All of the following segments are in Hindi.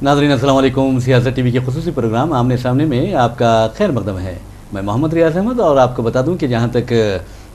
नाज़रीन अस्सलाम वालेकुम। सियासत टीवी के खुसूसी प्रोग्राम आमने सामने में आपका खैर मकदम है। मैं मोहम्मद रियाज अहमद और आपको बता दूं कि जहां तक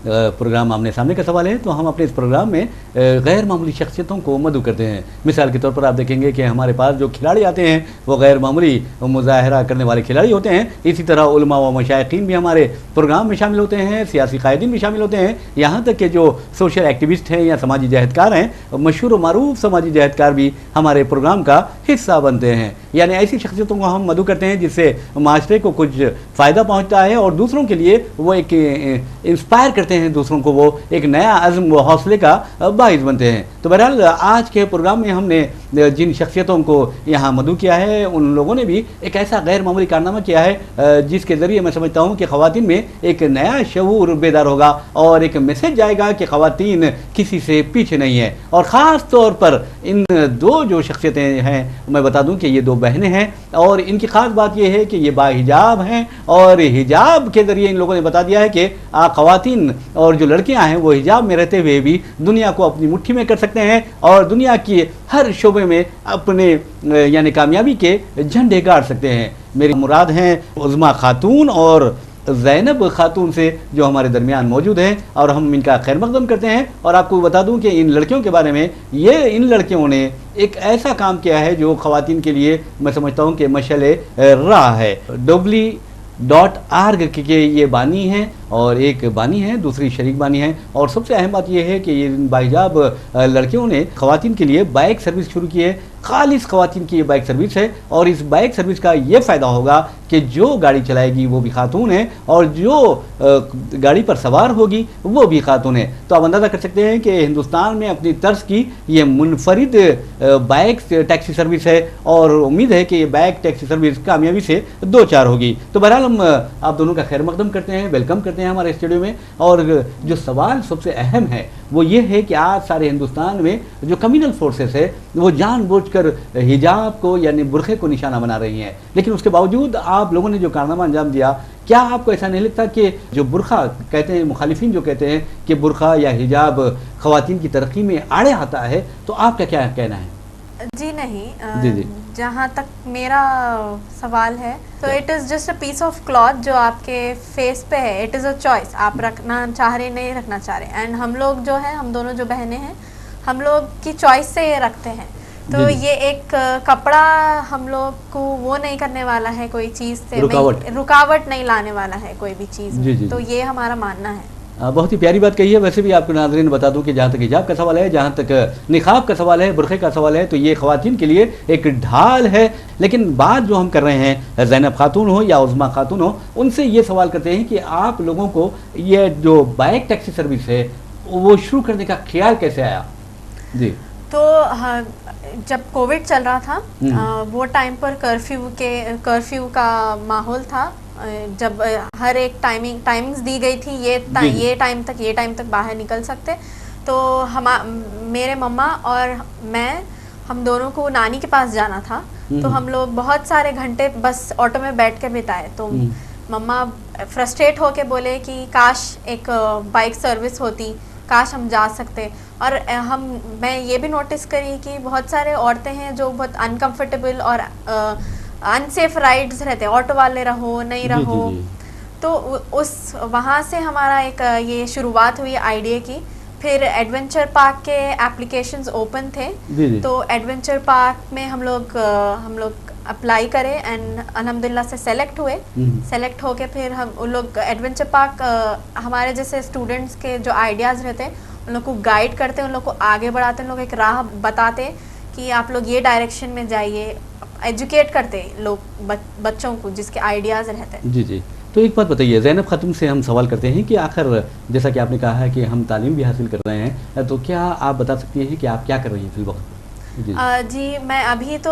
प्रोग्राम आमने सामने का सवाल है तो हम अपने इस प्रोग्राम में गैर मामूली शख्सियतों को मदऊ करते हैं। मिसाल के तौर पर आप देखेंगे कि हमारे पास जो खिलाड़ी आते हैं वो गैर मामूली मुजाहरा करने वाले खिलाड़ी होते हैं। इसी तरह उलमा व मशाइखीन भी हमारे प्रोग्राम में शामिल होते हैं, सियासी कायदीन भी शामिल होते हैं, यहाँ तक कि जो सोशल एक्टिविस्ट हैं या समाजी जहदकार हैं, मशहूर व मारूफ समाजी जहदकार भी हमारे प्रोग्राम का हिस्सा बनते हैं। यानी ऐसी शख्सियतों को हम मदऊ करते हैं जिससे माशरे को कुछ फ़ायदा पहुँचता है और दूसरों के लिए वो एक इंस्पायर करते हैं, दूसरों को वो एक नया अज़्म व हौसले का बाइस बनते हैं। तो बहरहाल आज के प्रोग्राम में हमने जिन शख्सियतों को यहाँ मदऊ किया है उन लोगों ने भी एक ऐसा गैर मामूली कारनामा किया है जिसके ज़रिए मैं समझता हूँ कि ख़वातीन में एक नया शऊर बेदार होगा और एक मैसेज जाएगा कि ख़वातीन किसी से पीछे नहीं है। और ख़ास तौर पर इन दो जो शख्सियतें हैं मैं बता दूँ कि ये दो बहनें हैं और इनकी ख़ास बात यह है कि ये बाहिजाब हैं और हिजाब के ज़रिए इन लोगों ने बता दिया है कि ख़वातीन और जो लड़कियां हैं वो हिजाब में रहते हुए भी दुनिया को अपनी मुट्ठी में कर सकते हैं और दुनिया की हर शोबे में अपने यानी कामयाबी के झंडे गाड़ सकते हैं। मेरी मुराद हैं उज़्मा खातून और ज़ैनब खातून से जो हमारे दरमियान मौजूद हैं और हम इनका खैर मकदम करते हैं। और आपको बता दूं कि इन लड़कियों के बारे में इन लड़कियों ने एक ऐसा काम किया है जो ख़वातीन के लिए मैं समझता हूं कि मशअले राह है। www.org के ये बानी हैं और एक बानी है, दूसरी शरीक बानी है। और सबसे अहम बात यह है कि ये बाहिजाब लड़कियों ने ख़वातीन के लिए बाइक सर्विस शुरू की है। खालिस ख़वातीन की ये बाइक सर्विस है और इस बाइक सर्विस का ये फ़ायदा होगा कि जो गाड़ी चलाएगी वो भी खातून है और जो गाड़ी पर सवार होगी वो भी खातून है। तो आप अंदाज़ा कर सकते हैं कि हिंदुस्तान में अपनी तर्ज की ये मुनफरिद बाइक टैक्सी सर्विस है और उम्मीद है कि ये बाइक टैक्सी सर्विस कामयाबी से दो चार होगी। तो बहरहाल हम आप दोनों का खैर मकदम करते हैं, वेलकम करते हैं हमारे स्टूडियो में। और जो सवाल सबसे अहम है वो ये है कि आज सारे हिंदुस्तान में जो कम्युनल फोर्सेस है वो जानबूझकर हिजाब को यानी बुरखे को निशाना बना रही हैं, लेकिन उसके बावजूद आप लोगों ने जो कारनामा अंजाम दिया, क्या आपको ऐसा नहीं लगता कि जो बुरखा कहते हैं, मुखालिफिन जो कहते हैं कि बुरखा या हिजाब ख़वातीन की तरक्की में आड़े आता है, तो आपका क्या कहना है? जी नहीं, जी। जहाँ तक मेरा सवाल है तो it is just a piece of cloth जो आपके फेस पे है। इट इज़ अ चॉइस, आप रखना चाह रहे नहीं रखना चाह रहे। एंड हम लोग जो है, हम दोनों जो बहनें हैं, हम लोग की चॉइस से ये रखते हैं। तो ये एक कपड़ा हम लोग को वो नहीं करने वाला है, कोई चीज़ से रुकावट नहीं लाने वाला है कोई भी चीज़। तो ये हमारा मानना है। बहुत ही प्यारी बात कही है। वैसे भी आपको नाज़रीन बता दूं कि जहाँ तक हिजाब का सवाल है, जहाँ तक निकाब का सवाल है, बुरखे का सवाल है, तो ये ख़वातीन के लिए एक ढाल है। लेकिन बात जो हम कर रहे हैं, ज़ैनब खातून हो या उज़्मा खातून हो, उनसे ये सवाल करते हैं कि आप लोगों को ये जो बाइक टैक्सी सर्विस है वो शुरू करने का ख्याल कैसे आया? जी। तो जब कोविड चल रहा था वो टाइम पर कर्फ्यू का माहौल था। जब हर एक टाइमिंग्स दी गई थी, ये टाइम तक बाहर निकल सकते। तो मेरे मम्मा और हम दोनों को नानी के पास जाना था। तो हम लोग बहुत सारे घंटे बस ऑटो में बैठ के बिताए। तो मम्मा फ्रस्ट्रेट होके बोले कि काश एक बाइक सर्विस होती, काश हम जा सकते। और मैं ये भी नोटिस करी कि बहुत सारे औरतें हैं जो बहुत अनकंफर्टेबल और अनसेफ राइड्स रहते हैं, ऑटो वाले रहो नहीं रहो। तो वहाँ से हमारा एक ये शुरुआत हुई आइडिया की। फिर एडवेंचर पार्क के एप्लीकेशंस ओपन थे। तो एडवेंचर पार्क में हम लोग अप्लाई करे एंड अल्हम्दुलिल्लाह से सेलेक्ट हुए। सेलेक्ट होके फिर हम उन लोग एडवेंचर पार्क हमारे जैसे स्टूडेंट्स के जो आइडियाज़ रहते हैं उन लोग को गाइड करते हैं, उन लोग को आगे बढ़ाते हैं, उन लोग एक राह बताते हैं कि आप लोग ये डायरेक्शन में जाइए। एजुकेट करते लोग बच्चों को जिसके आइडियाज़ रहते हैं। जी। तो एक बात बताइए, ज़ैनब खातून से हम सवाल करते हैं कि आखिर जैसा कि आपने कहा है कि हम तालीम भी हासिल कर रहे हैं, तो क्या आप बता सकती हैं कि आप क्या कर रही हैं फिल वक्त? जी मैं अभी तो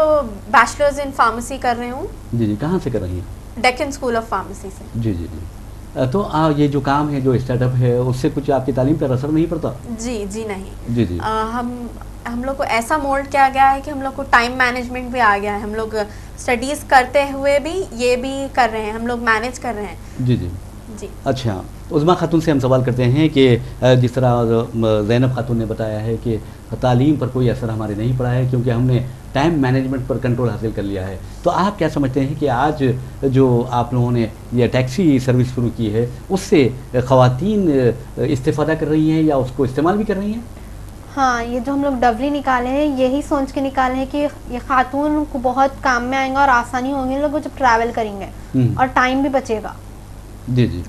बैचलर्स इन फार्मेसी कर रही हूँ। जी। कहाँ से कर रही हैं? डेक्कन स्कूल ऑफ फार्मेसी से। जी। तो ये जो काम है, जो स्टार्टअप है, उससे कुछ आपकी तालीम पर असर नहीं पड़ता? जी नहीं। जी। हम लोग को ऐसा मोल्ड किया गया है कि हम लोग को टाइम मैनेजमेंट भी आ गया है। हम लोग स्टडीज़ करते हुए भी ये भी कर रहे हैं, हम लोग मैनेज कर रहे हैं। जी। जी। अच्छा, उज़मा खातून से हम सवाल करते हैं कि जिस तरह ज़ैनब खातून ने बताया है कि तालीम पर कोई असर हमारे नहीं पड़ा है क्योंकि हमने टाइम मैनेजमेंट पर कंट्रोल हासिल कर लिया है। तो आप क्या समझते हैं कि आज जो आप लोगों ने ये टैक्सी सर्विस शुरू की है, उससे ख़वातीन इस्तेफ़ादा कर रही हैं या उसको इस्तेमाल भी कर रही हैं? हाँ, ये जो हम लोग डबली निकाले हैं, यही सोच के निकाले हैं कि ये खातून को बहुत काम में आएंगा और आसानी होगी लोग जब ट्रैवल करेंगे और टाइम भी बचेगा। जी जी।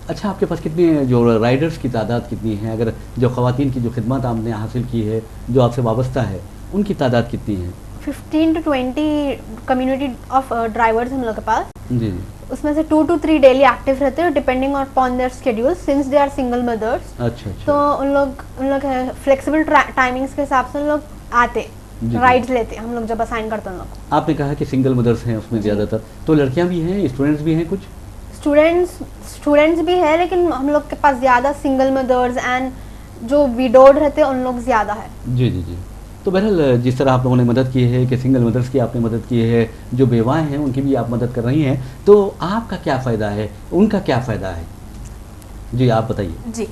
अच्छा, आपके पास कितने जो राइडर्स की तादाद कितनी है? अगर जो ख़वातीन की जो खिदमत आपने हासिल की है, जो आपसे वाबस्ता है, उनकी तादाद कितनी है? 15 to 20 कम्युनिटी ऑफ ड्राइवर्स हम लोग के पास। जी। उसमें से 2 to 3 डेली एक्टिव रहते हैं depending upon their schedule since they are single mothers. अच्छा अच्छा। तो उन लोग फ्लेक्सिबल टाइमिंग्स के हिसाब से उन लोग आते राइड्स लेते हम लोग जब असाइन करते हैं उन लोग। आपने कहा कि सिंगल मदर्स हैं उसमें ज़्यादातर, तो लड़कियां भी हैं, स्टूडेंट्स भी हैं कुछ? स्टूडेंट्स भी है लेकिन हम लोग के पास ज़्यादा सिंगल मदर्स एंड जो विडोड रहते हैं उन लोग ज़्यादा है। जी जी जी। तो बहरहाल जिस तरह आप लोगों ने मदद की है कि सिंगल मदर्स की आपने मदद की है, जो बेवाएँ हैं उनकी भी आप मदद कर रही हैं, तो आपका क्या फ़ायदा है, उनका क्या फ़ायदा है? जी आप बताइए। जी,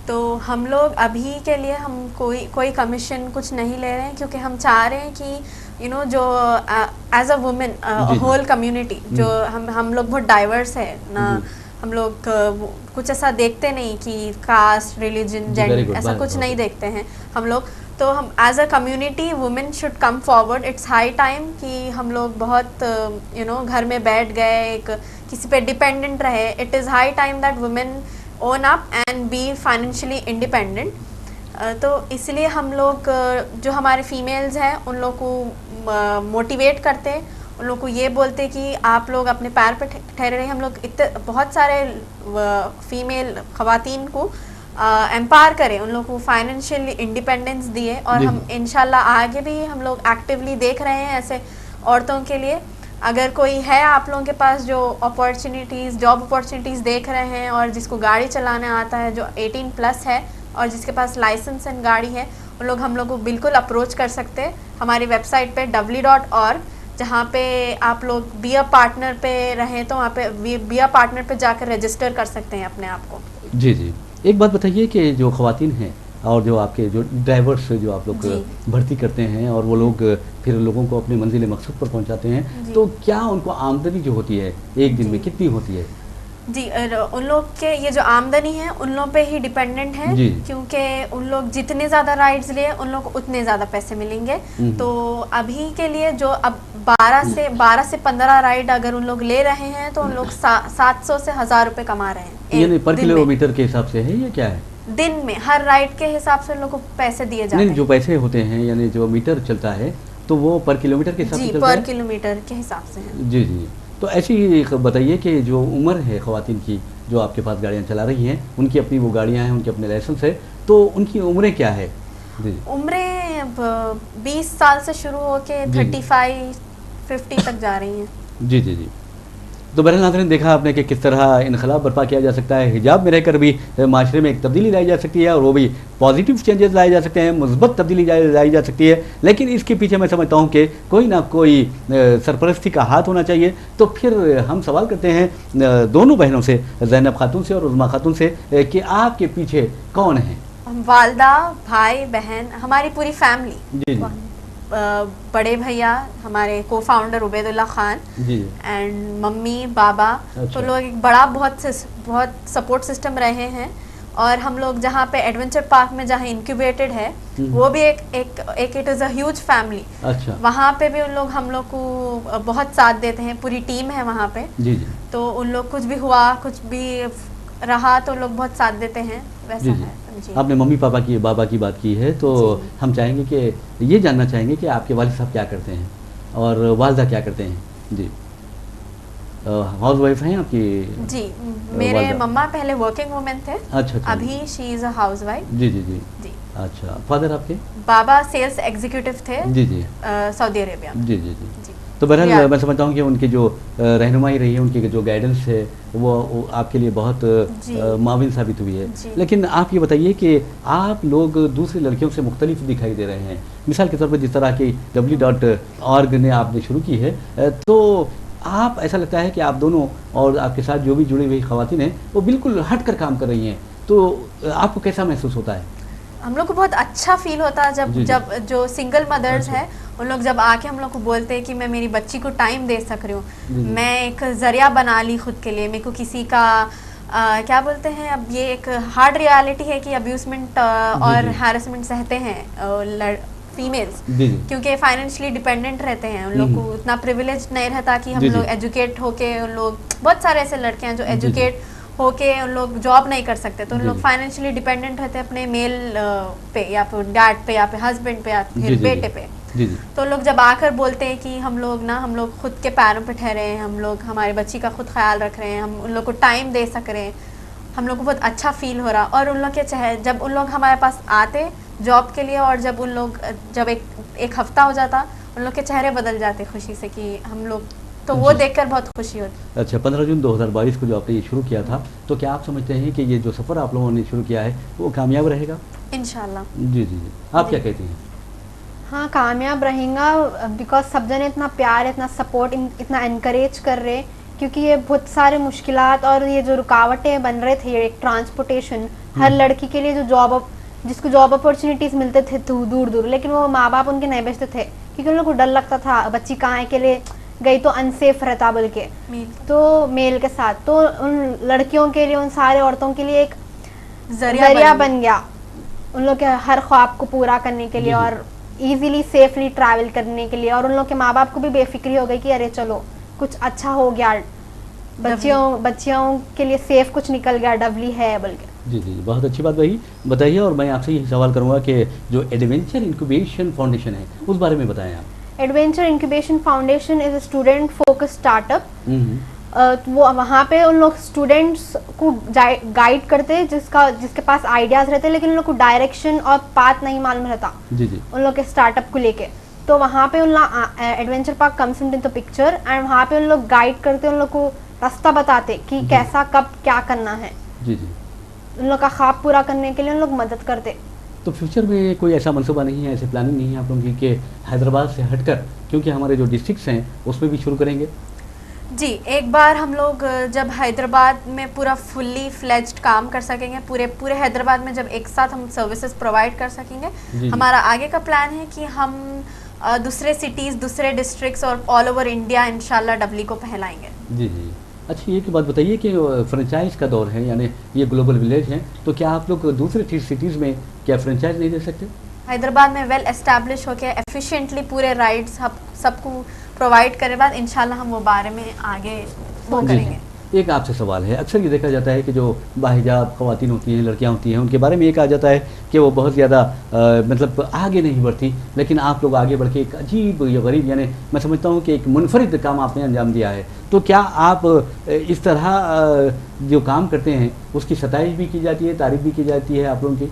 तो हम लोग अभी के लिए हम कोई कमीशन कुछ नहीं ले रहे हैं क्योंकि हम चाह रहे हैं कि जो as a women whole community जो हम लोग बहुत डाइवर्स है ना, हम लोग कुछ ऐसा देखते नहीं कि कास्ट, रिलीजन, जेंडर ऐसा कुछ नहीं देखते हैं हम लोग। तो हम as a community women should come forward. It's high time कि हम लोग बहुत घर में बैठ गए, एक किसी पे डिपेंडेंट रहे। It is high time that women own up and be financially independent. तो इसलिए हम लोग जो हमारे फीमेल्स हैं उन लोग को मोटिवेट करते, उन लोग को ये बोलते कि आप लोग अपने पैर पे ठहरे रहे। हम लोग इतने बहुत सारे फीमेल ख़वातीन को एम्पावर करें, उन लोग को फाइनेंशियल इंडिपेंडेंस दिए और हम इंशाल्लाह आगे भी हम लोग एक्टिवली देख रहे हैं ऐसे औरतों के लिए। अगर कोई है आप लोगों के पास जो अपॉर्चुनिटीज़, जॉब अपॉर्चुनिटीज़ देख रहे हैं और जिसको गाड़ी चलाना आता है, जो 18+ है और जिसके पास लाइसेंस एंड गाड़ी है, उन लोग हम लोग को बिल्कुल अप्रोच कर सकते हैं हमारी वेबसाइट पे www.org, जहाँ पे आप लोग बी अ पार्टनर पे रहें तो वहाँ पे बी अ पार्टनर पे जाकर रजिस्टर कर सकते हैं अपने आप को। जी जी। एक बात बताइए कि जो ख़वातीन हैं और जो आपके जो ड्राइवर्स जो आप लोग भर्ती करते हैं और वो लोग फिर लोगों को अपने मंजिल मकसूद पर पहुंचाते हैं, तो क्या उनको आमदनी जो होती है एक दिन में कितनी होती है? जी, उन लोग के ये जो आमदनी है उन लोग पे ही डिपेंडेंट है क्योंकि उन लोग जितने ज़्यादा राइड्स लिए उन लोग को उतने ज़्यादा पैसे मिलेंगे। तो अभी के लिए जो अब 12 से 15 राइड अगर उन लोग ले रहे हैं तो उन लोग 700 से 1000 रुपए कमा रहे हैं। यानी पर किलोमीटर के हिसाब से है ये क्या है? दिन में हर राइड के हिसाब से उन लोग को पैसे दिए जाते हैं। जो पैसे होते हैं यानी जो मीटर चलता है तो वो पर किलोमीटर के हिसाब से चलता है? पर किलोमीटर के हिसाब से है। जी जी। तो ऐसी बताइए कि जो उम्र है ख़वातीन की जो आपके पास गाड़ियाँ चला रही हैं, उनकी अपनी वो गाड़ियाँ हैं, उनके अपने लाइसेंस है, तो उनकी उम्रें क्या है? जी। उम्रें 20 साल से शुरू होके 35-50 तक जा रही हैं। जी जी जी। तो बहरहाल नाज़रीन, देखा आपने कि किस तरह इनकलाब बर्पा किया जा सकता है, हिजाब में रहकर भी माशरे में एक तब्दीली लाई जा सकती है और वो भी पॉजिटिव चेंजेस लाए जा सकते हैं, मुस्बत तब्दीली लाई जा सकती है। लेकिन इसके पीछे मैं समझता हूँ कि कोई ना कोई सरपरस्ती का हाथ होना चाहिए। तो फिर हम सवाल करते हैं दोनों बहनों से, ज़ैनब खातून से और उज़मा खातून से, कि आपके पीछे कौन है? वालदा, भाई, बहन, हमारी पूरी फैमिली। जी जी। बड़े भैया हमारे को founder Ubaidullah Khan and mummy, बाबा। अच्छा। तो लोग एक बड़ा बहुत सपोर्ट सिस्टम रहे हैं। और हम लोग जहाँ पे एडवेंचर पार्क में जहाँ इंक्यूबेटेड है वो भी एक it is a huge family. अच्छा। वहाँ पे भी उन लोग हम लोग को बहुत साथ देते हैं, पूरी टीम है वहाँ पे। जी जी। तो उन लोग कुछ भी हुआ, कुछ भी रहा तो लोग बहुत साथ देते हैं, वैसा जी जी। है। आपने मम्मी पापा की, बाबा की बात की है, तो हम चाहेंगे कि ये जानना चाहेंगे कि आपके वालिद साहब क्या करते हैं और वालदा क्या करते हैं? जी। हाउस वाइफ हैं आपकी? जी, मेरे मम्मा पहले वर्किंग वुमेन थे। अच्छा। अभी she is a housewife. जी जी जी जी। अच्छा। फादर आपके? बाबा सेल्स एग्जीक्यूटिव थे। जी जी। Saudi Arabia. जी जी जी। तो बहरहाल मैं समझता हूँ कि उनकी जो रहनुमाई रही है, उनकी जो गाइडेंस है वो आपके लिए बहुत माविन साबित हुई है। लेकिन आप ये बताइए कि आप लोग दूसरी लड़कियों से मुख्तलिफ दिखाई दे रहे हैं। मिसाल के तौर पर जिस तरह की www.org ने आपने शुरू की है, तो आप ऐसा लगता है कि आप दोनों और आपके साथ जो भी जुड़ी हुई खवातीन हैं वो बिल्कुल हट कर काम कर रही हैं, तो आपको कैसा महसूस होता है? हम लोग को बहुत अच्छा फील होता है जब जो सिंगल मदर्स है उन लोग जब आके हम लोग को बोलते हैं कि मैं मेरी बच्ची को टाइम दे सक रही हूँ, मैं एक जरिया बना ली खुद के लिए, मेरे को किसी का क्या बोलते हैं, अब ये एक हार्ड रियलिटी है कि अब्यूजमेंट और हैरेसमेंट सहते हैं फीमेल्स, क्योंकि फाइनेंशियली डिपेंडेंट रहते हैं, उन लोग को उतना प्रिविलेज नहीं रहता कि हम लोग एजुकेट होके, उन लोग बहुत सारे ऐसे लड़के हैं जो एजुकेट होके उन लोग जॉब नहीं कर सकते, तो उन लोग फाइनेंशियली डिपेंडेंट रहते हैं अपने मेल पे या फिर डैड पे या फिर हस्बैंड पे या फिर बेटे पे। तो लोग जब आकर बोलते हैं कि हम लोग खुद के पैरों पे ठहरे हैं, हम लोग हमारी बच्ची का खुद ख्याल रख रहे हैं, हम उन लोग को टाइम दे सक रहे हैं, हम लोग को बहुत अच्छा फील हो रहा। और उन लोग के चेहरे जब उन लोग हमारे पास आते जॉब के लिए और जब एक हफ्ता हो जाता उन लोग के चेहरे बदल जाते खुशी से कि हम लोग, तो वो देखकर बहुत खुशी होती। अच्छा, 15 जून 2022 को जो आपने ये शुरू किया था, तो क्या आप समझते हैं कि ये जो सफ़र आप लोगों ने शुरू किया है वो कामयाब रहेगा? इंशाल्लाह। जी जी जी, आप क्या कहती हैं? हाँ, कामयाब रहेगा, बिकॉज सब जने इतना प्यार, इतना सपोर्ट, इतना इनकरेज कर रहे, क्योंकि ये बहुत सारे मुश्किलात और ये जो रुकावटें बन रहे थे, एक ट्रांसपोर्टेशन हर लड़की के लिए जो जिसको जॉब अपॉर्चुनिटीज़ मिलते थे दूर दूर, लेकिन वो माँ बाप उनके नहीं भेजते थे क्योंकि उन लोग को डर लगता था बच्ची कहाँ के लिए गई तो अनसेफ रहता बोल के, तो मेल के साथ, तो उन लड़कियों के लिए, उन सारे औरतों के लिए एक जरिया बन गया उन लोग के हर ख्वाब को पूरा करने के लिए और इजीली सेफली ट्रैवल करने के लिए। और उन लोग के माँ बाप को भी बेफिक्री हो गई कि अरे चलो कुछ अच्छा हो गया, बच्चियों के लिए सेफ कुछ निकल गया, डबली है बोल के। जी जी, बहुत अच्छी बात वही बताइए। और मैं आपसे यही सवाल करूँगा कि जो एडवेंचर इंक्यूबेशन फाउंडेशन है उस बारे में बताएं आप। Adventure incubation foundation is a student focus startup. वो वहाँ पे उन लोग स्टूडेंट्स को गाइड करते हैं जिसके पास आइडियाज रहते हैं, लेकिन उन लोग को डायरेक्शन और पाथ नहीं मालूम रहता जी जी उन लोग के स्टार्टअप को लेके। तो वहाँ पे उन लोग adventure park comes into the picture and वहाँ पे उन लोग गाइड करते, उन लोग को रास्ता बताते कि कैसा कब क्या करना है। जी जी, उन लोग का ख्वाब पूरा करने के लिए उन लोग मदद करते। तो फ्यूचर में कोई ऐसा मनसूबा नहीं है, ऐसी प्लानिंग नहीं है आप लोगों की कि हैदराबाद से हटकर, क्योंकि हमारे जो डिस्ट्रिक्ट्स हैं उसमें भी शुरू करेंगे? जी, एक बार हम लोग जब हैदराबाद में पूरा फुल्ली फ्लेज्ड काम कर सकेंगे, पूरे हैदराबाद में जब एक साथ हम सर्विसेज प्रोवाइड कर सकेंगे, हमारा आगे का प्लान है कि हम दूसरे सिटीज़, दूसरे डिस्ट्रिक्ट्स और ऑल ओवर इंडिया इंशाल्लाह डबली को फैलाएंगे। जी जी, अच्छा, ये की बात बताइए कि फ्रेंचाइज का दौर है, यानी ये ग्लोबल विलेज है, तो क्या आप लोग दूसरे सिटीज़ में क्या फ्रेंचाइज नहीं दे सकते? हैदराबाद में वेल एस्टैब्लिश होकर एफिशिएंटली पूरे राइड्स सबको प्रोवाइड करे बाद इंशाल्लाह हम वो बारे में आगे वो करेंगे। एक आपसे सवाल है, अक्सर ये देखा जाता है कि जो बाहिजाब ख़वातीन होती हैं, लड़कियां होती हैं, उनके बारे में ये कहा जाता है कि वो बहुत ज़्यादा मतलब आगे नहीं बढ़ती, लेकिन आप लोग आगे बढ़ के एक अजीब या गरीब, यानी मैं समझता हूँ कि एक मुनफरिद काम आपने अंजाम दिया है। तो क्या आप इस तरह जो काम करते हैं उसकी सताइश भी की जाती है, तारीफ़ भी की जाती है आप लोगों की?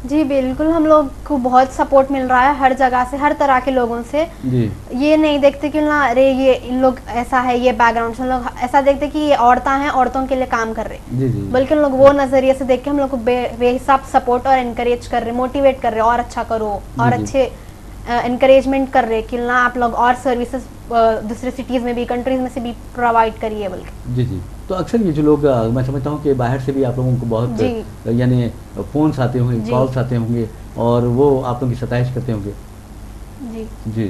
जी बिल्कुल, हम लोग को बहुत सपोर्ट मिल रहा है हर जगह से, हर तरह के लोगों से। जी, ये नहीं देखते कि ना अरे ये इन लोग ऐसा है, ये बैकग्राउंड से, लोग ऐसा देखते कि ये औरतें हैं, औरतों के लिए काम कर रहे, बल्कि लोग वो नज़रिए से देख के हम लोग को बेहिसाब सपोर्ट और इनकरेज कर रहे, मोटिवेट कर रहे और अच्छा करो और अच्छे इनकरेजमेंट कर रहे कि ना आप लोग और सर्विसेज दूसरे सिटीज़ में भी, कंट्रीज में से भी प्रोवाइड करिए बल्कि। जी जी, तो अक्सर ये जो लोग, मैं समझता हूँ कि बाहर से भी आप लोगों को बहुत यानी फ़ोन्स आते होंगे, कॉल्स आते होंगे और वो आप लोगों की सताइश करते होंगे। जी जी,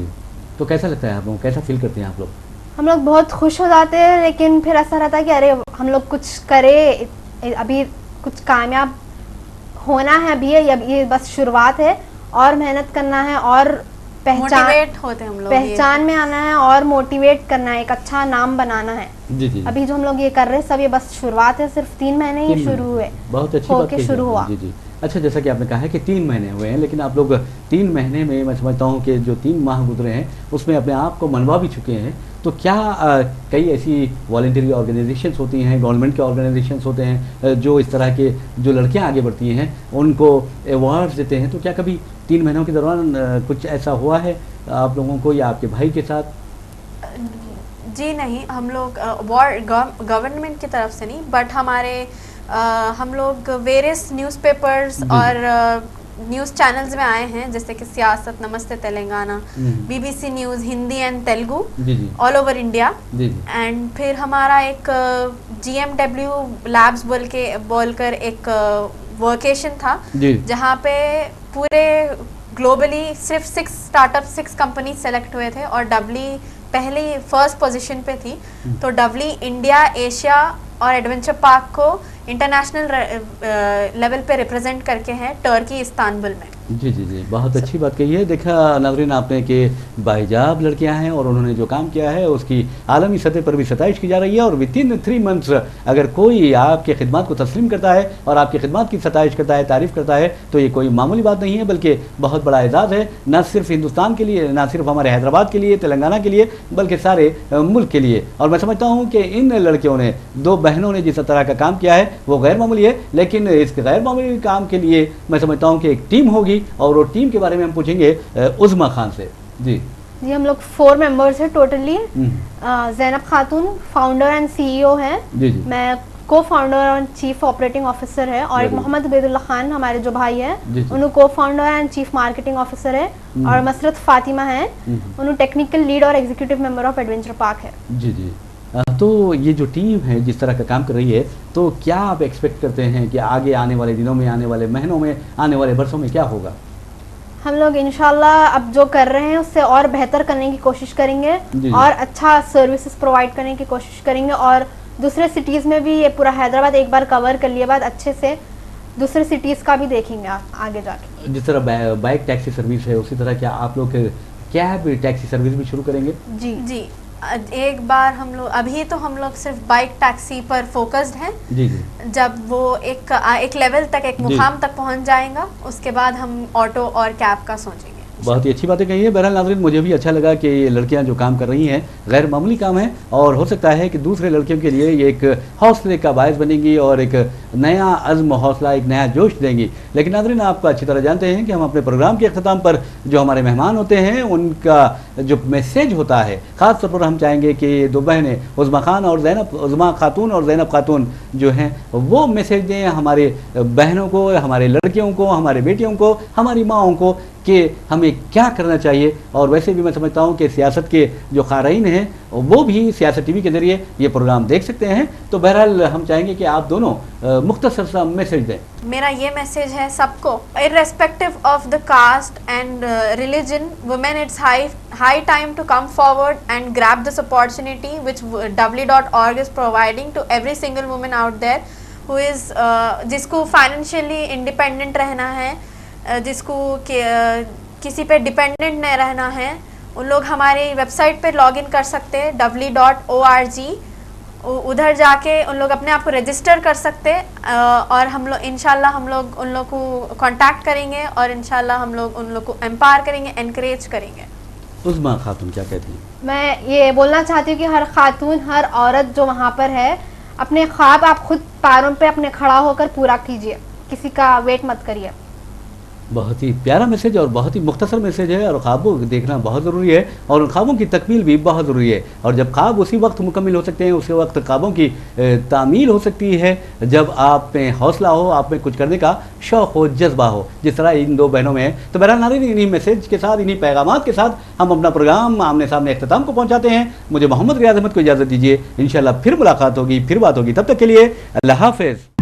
तो कैसा लगता है आप लोग, कैसा फील करते हैं आप लोग? हम लोग बहुत खुश हो जाते हैं, लेकिन फिर ऐसा रहता है कि अरे हम लोग कुछ करें, अभी कुछ कामयाब होना है, अभी ये बस शुरुआत है, और मेहनत करना है और पहचान में आना है और मोटिवेट करना है, एक अच्छा नाम बनाना है। जी। अभी जो हम लोग ये कर रहे हैं सब ये बस शुरुआत है, सिर्फ 3 महीने ही शुरू हुए, बहुत अच्छी बात है, शुरू हुआ। जी जी, अच्छा, जैसा कि आपने कहा है कि 3 महीने हुए हैं, लेकिन आप लोग 3 महीने में मैं समझता हूँ कि जो 3 माह गुजरे हैं उसमें अपने आप को मनवा भी चुके हैं। तो क्या कई ऐसी वॉलंटरी ऑर्गेनाइजेशंस होती हैं, गवर्नमेंट के ऑर्गेनाइजेशंस होते हैं जो इस तरह के जो लड़कियां आगे बढ़ती हैं उनको अवार्ड्स देते हैं, तो क्या कभी 3 महीनों के दौरान कुछ ऐसा हुआ है आप लोगों को या आपके भाई के साथ? जी नहीं, हम लोग अवार्ड गवर्नमेंट की तरफ से नहीं, बट हम लोग वेरियस न्यूज़पेपर्स और न्यूज़ चैनल्स में आए हैं, जैसे कि Siasat, Namaste Telangana, BBC news Hindi and Telugu, जी जी ऑल ओवर इंडिया। जी जी एंड फिर हमारा एक GMW लैब्स बोलकर एक वर्केशन था, जी जहाँ पे पूरे ग्लोबली सिर्फ 6 कंपनी सेलेक्ट हुए थे और डबली पहली फर्स्ट पोजीशन पे थी। तो डबली इंडिया, एशिया और एडवेंचर पार्क को इंटरनेशनल लेवल पे रिप्रेजेंट करके हैं टर्की, इस्तांबुल में। जी जी जी बहुत अच्छी बात कही है। देखा नाज़रीन आपने कि बाहिजाब लड़कियां हैं और उन्होंने जो काम किया है उसकी आलमी सतह पर भी सताइश की जा रही है, और विद इन 3 मंथ्स अगर कोई आपके खिदमत को तस्लीम करता है और आपकी खिदमत की सताइश करता है, तारीफ़ करता है, तो ये कोई मामूली बात नहीं है, बल्कि बहुत बड़ा एजाज़ है, न सिर्फ हिंदुस्तान के लिए, न सिर्फ हमारे हैदराबाद के लिए, तेलंगाना के लिए, बल्कि सारे मुल्क के लिए। और मैं समझता हूँ कि इन लड़कियों ने, 2 बहनों ने जिस तरह का काम किया है वो गैर मामूली है, लेकिन इस गैर मामूली काम के लिए मैं समझता हूँ कि एक टीम होगी, और वो टीम के बारे में हम पूछेंगे उज़मा खान से। जी जी हम लोग 4 मेंबर्स हैं totally. Zainab Khatoon founder and CEO हैं, जी जी मैं को फाउंडर और चीफ ऑपरेटिंग ऑफिसर है, और एक मोहम्मद उबैदुल्लाह खान हमारे जो भाई हैं जी जी उन्होंने को founder and chief marketing officer है, और मसरत फातिमा हैं उन्होंने टेक्निकल लीड और executive member of adventure park है। जी जी तो ये जो टीम है जिस तरह का काम कर रही है, तो क्या आप एक्सपेक्ट करते हैं कि आगे आने वाले दिनों में, आने वाले महीनों में, आने वाले वर्षों में क्या होगा? हम लोग इंशाल्लाह अब जो कर रहे हैं उससे और बेहतर करने की कोशिश करेंगे, जी। और अच्छा सर्विसेज प्रोवाइड करने की कोशिश करेंगे, और दूसरे सिटीज़ में भी, ये पूरा हैदराबाद एक बार कवर कर लिए बाद अच्छे से दूसरे सिटीज़ का भी देखेंगे आगे जाके। जिस तरह बाइक टैक्सी सर्विस है, उसी तरह क्या आप लोग कैब टैक्सी सर्विस भी शुरू करेंगे? जी जी एक बार हम लोग, अभी तो हम लोग सिर्फ बाइक टैक्सी पर फोकस्ड हैं। जी जी जब वो एक लेवल तक, एक मुकाम तक पहुंच जाएगा, उसके बाद हम ऑटो और कैब का सोचेंगे। बहुत ही अच्छी बातें कही है। बहरहाल नाज़रीन, मुझे भी अच्छा लगा कि ये लड़कियां जो काम कर रही हैं गैर मामूली काम है, और हो सकता है कि दूसरे लड़कियों के लिए ये एक हौसले का बायस बनेगी और एक नया अज़्म, हौसला, एक नया जोश देंगी। लेकिन नाज़रीन, आप अच्छी तरह जानते हैं कि हम अपने प्रोग्राम के अख्ताम पर जो हमारे मेहमान होते हैं उनका जो मैसेज होता है, ख़ास तौर पर हम चाहेंगे कि 2 बहनें उज़मा खान और उज़मा खातून और ज़ैनब खातून जो हैं वो मैसेज दें हमारे बहनों को, हमारे लड़कियों को, हमारे बेटियों को, हमारी माँओं को, कि हमें क्या करना चाहिए। और वैसे भी मैं समझता हूँ कि सियासत के जो क़ारीन हैं वो भी सियासत TV के ज़रिए ये प्रोग्राम देख सकते हैं। तो बहरहाल हम चाहेंगे कि आप दोनों मुख्तसर सा मैसेज दें। मेरा ये मैसेज है सबको, irrespective of the caste and religion, women, it's high time to come forward and grab this opportunity which w.org is providing to every single woman out there who is जिसको फाइनेंशियली इंडिपेंडेंट रहना है, जिसको किसी पे डिपेंडेंट नहीं रहना है, उन लोग हमारी वेबसाइट पे लॉगिन कर सकते हैं w.org। उधर जाके उन लोग अपने आप को रजिस्टर कर सकते हैं, और हम लोग इंशाल्लाह हम लोग उन लोग को कांटेक्ट करेंगे, और इंशाल्लाह हम लोग उन लोग को एम्पावर करेंगे, एनकरेज करेंगे। उज़मा खातून क्या कहती हैं? मैं ये बोलना चाहती हूँ कि हर खातून, हर औरत जो वहाँ पर है, अपने ख्वाब आप खुद पैरों पे अपने खड़ा होकर पूरा कीजिए, किसी का वेट मत करिए। बहुत ही प्यारा मैसेज और बहुत ही मुख्तसर मैसेज है, और ख्वाबों को देखना बहुत ज़रूरी है, और उन ख्वाबों की तकमील भी बहुत ज़रूरी है। और जब ख्वाब उसी वक्त मुकम्मल हो सकते हैं, उसी वक्त ख्वाबों की तामील हो सकती है जब आप में हौसला हो, आप में कुछ करने का शौक़ हो, जज्बा हो, जिस तरह इन 2 बहनों में है। तो बहरहाल नाज़रीन, इन्हीं मैसेज के साथ, इन्हीं पैगामात के साथ हम अपना प्रोग्राम आमने सामने इख्तिताम को पहुँचाते हैं। मुझे मोहम्मद रियाज अहमद को इजाज़त दीजिए, इंशाअल्लाह फिर मुलाकात होगी, फिर बात होगी। तब तक के लिए अल्लाह हाफ़िज़।